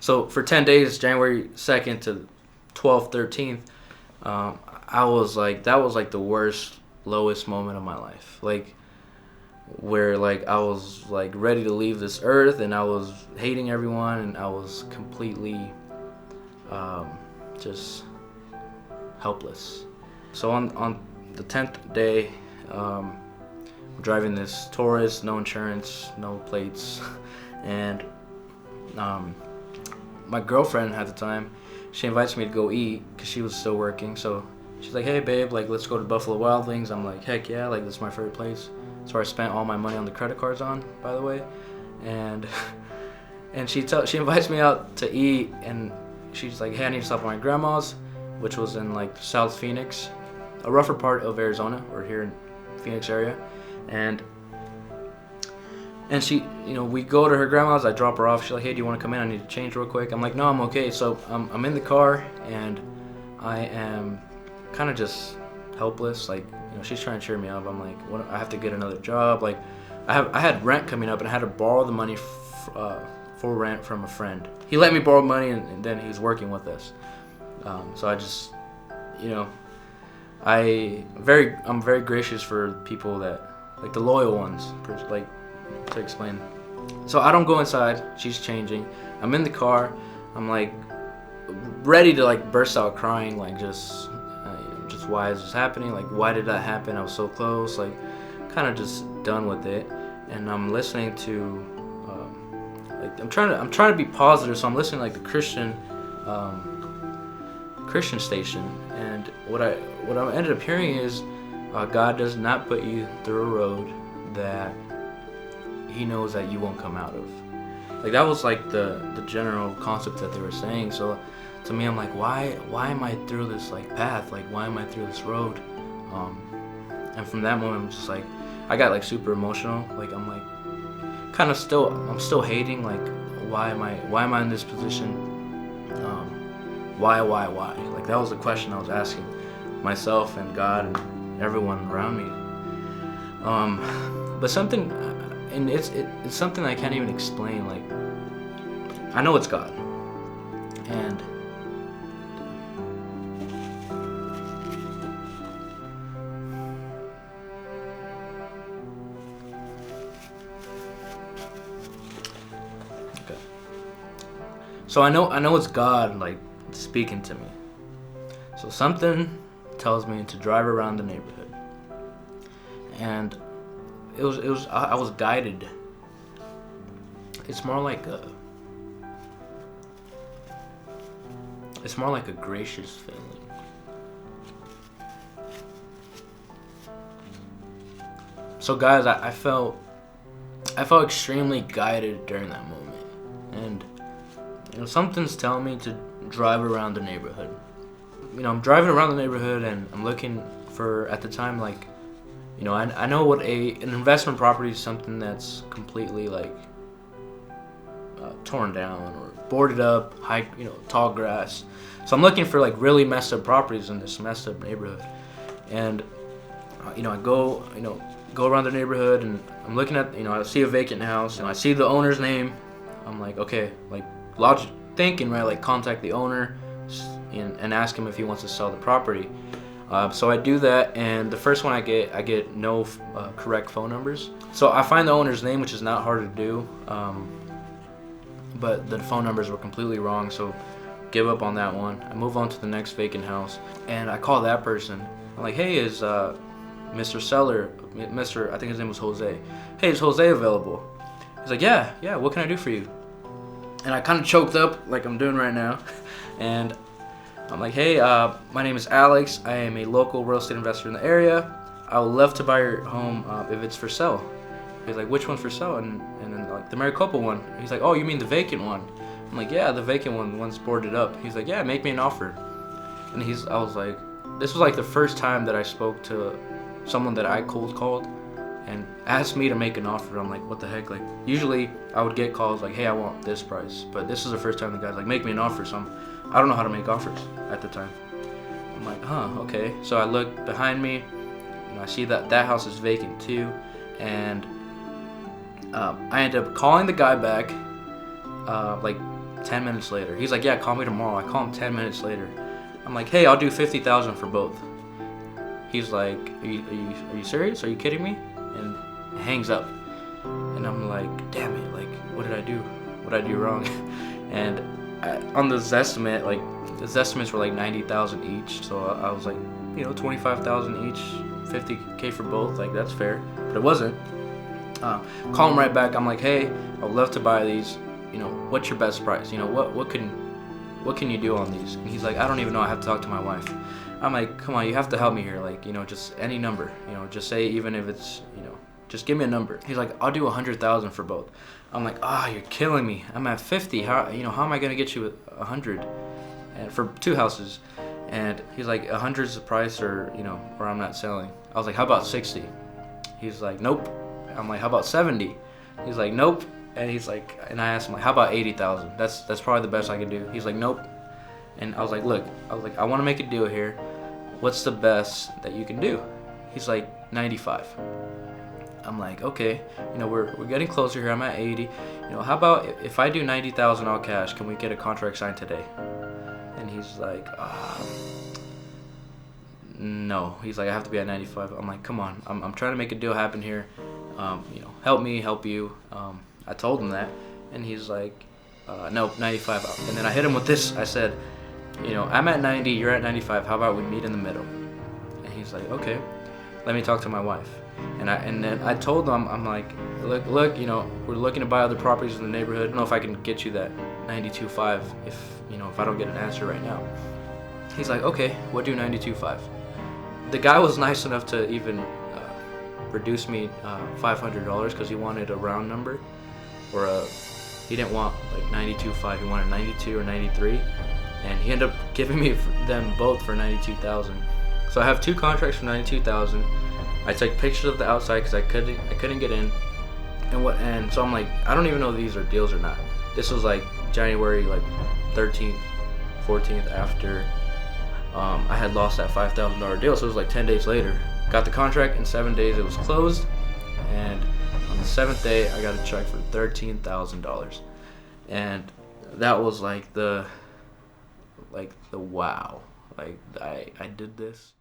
So for 10 days, January 2nd to 12th, 13th, I was like, that was like the worst, lowest moment of my life. Like, where like I was like ready to leave this earth, and I was hating everyone, and I was completely just helpless. So on the 10th day, I'm driving this Taurus, no insurance, no plates, and my girlfriend at the time, she invites me to go eat because she was still working. So she's like, "Hey babe, like let's go to Buffalo Wild Wings." I'm like, "Heck yeah, like that's my favorite place." So I spent all my money on the credit cards on, by the way, and she invites me out to eat, and she's like, "Hey, I need to stop at my grandma's," which was in like South Phoenix, a rougher part of Arizona, or here in Phoenix area, and she, we go to her grandma's. I drop her off. She's like, "Hey, do you want to come in? I need to change real quick." I'm like, "No, I'm okay." So I'm in the car, and I am kind of just helpless. Like, she's trying to cheer me up. I'm like, "What? I have to get another job." Like, I had rent coming up, and I had to borrow the money for rent from a friend. He let me borrow money, and then he's working with us. So I just, I'm very gracious for people that, like the loyal ones, like, to explain. So I don't go inside. She's changing. I'm in the car. I'm like ready to like burst out crying. Like just why is this happening? Like, why did that happen? I was so close. Like, kind of just done with it. And I'm listening to like I'm trying to be positive. So I'm listening to like the Christian station. And what I ended up hearing is God does not put you through a road that He knows that you won't come out of. Like, that was like the general concept that they were saying. So to me, I'm like, why am I through this like path? Like, why am I through this road? And from that moment, I'm just like, I got like super emotional. Like, I'm like, I'm still hating. Like, why am I in this position? Why? Like, that was the question I was asking myself and God and everyone around me. But something. And it's something I can't even explain. Like, I know it's God, and okay. So I know it's God, like, speaking to me. So something tells me to drive around the neighborhood, and I was guided. It's more like a gracious feeling. So guys, I felt extremely guided during that moment, and something's telling me to drive around the neighborhood. I'm driving around the neighborhood, and I'm looking for, at the time, like, I know what an investment property is. Something that's completely like torn down or boarded up, high, tall grass. So I'm looking for like really messed up properties in this messed up neighborhood, and I go around the neighborhood, and I'm looking at, I see a vacant house, and I see the owner's name. I'm like, okay, like logic thinking, right? Like, contact the owner and ask him if he wants to sell the property. So I do that, and the first one I get no correct phone numbers. So I find the owner's name, which is not hard to do, but the phone numbers were completely wrong, so give up on that one. I move on to the next vacant house, and I call that person. I'm like, "Hey, is Mr. Seller, I think his name was Jose. Hey, is Jose available?" He's like, yeah, what can I do for you?" And I kind of choked up like I'm doing right now, and I'm like, "Hey, my name is Alex. I am a local real estate investor in the area. I would love to buy your home if it's for sale." He's like, "Which one's for sale?" And then like the Maricopa one. He's like, "Oh, you mean the vacant one?" I'm like, "Yeah, the vacant one, the one's boarded up." He's like, "Yeah, make me an offer." And I was like, this was like the first time that I spoke to someone that I cold called and asked me to make an offer. I'm like, what the heck? Like, usually I would get calls like, "Hey, I want this price," but this is the first time the guy's like, "Make me an offer." So I don't know how to make offers at the time. I'm like, okay. So I look behind me, and I see that house is vacant too, and I end up calling the guy back, like 10 minutes later. He's like, yeah, call me tomorrow. I call him 10 minutes later. I'm like, hey, I'll do 50,000 for both. He's like, are you serious? Are you kidding me? And hangs up. And I'm like, damn it, like, what did I do? What did I do wrong? And on the Zestimate, like, the Zestimates were like 90,000 each. So I was like, 25,000 each, 50K for both. Like, that's fair. But it wasn't. Call him right back. I'm like, hey, I would love to buy these. What's your best price? What can you do on these? And he's like, I don't even know. I have to talk to my wife. I'm like, come on, you have to help me here. Like, just any number. Just say, even if it's, just give me a number. He's like, I'll do 100,000 for both. I'm like, you're killing me. I'm at 50. How am I gonna get you 100? And for 2 houses. And he's like, 100's the price, or I'm not selling. I was like, how about 60? He's like, nope. I'm like, how about 70? He's like, nope. And he's like, and I asked him, like, how about 80,000? That's probably the best I can do. He's like, nope. And I was like, look, I want to make a deal here. What's the best that you can do? He's like, 95. I'm like, okay, we're getting closer here. I'm at 80. How about if I do 90,000 all cash, can we get a contract signed today? And he's like, no. He's like, I have to be at 95. I'm like, come on. I'm trying to make a deal happen here. Help me, help you. I told him that, and he's like, no, 95. And then I hit him with this. I said, I'm at 90, you're at 95. How about we meet in the middle? And he's like, okay, let me talk to my wife. And then I told him, I'm like, look, we're looking to buy other properties in the neighborhood. I don't know if I can get you that 92.5 if I don't get an answer right now. He's like, okay, we'll do 92.5. The guy was nice enough to even reduce me $500 because he wanted a round number, or he didn't want like 92.5. He wanted 92 or 93, and he ended up giving me them both for 92,000. So I have 2 contracts for 92,000. I took pictures of the outside because I couldn't get in, and so I'm like, I don't even know if these are deals or not. This was like January 13th, 14th, after I had lost that $5,000 deal. So it was like 10 days later. Got the contract, in 7 days it was closed, and on the 7th day I got a check for $13,000, and that was like the wow, like I did this.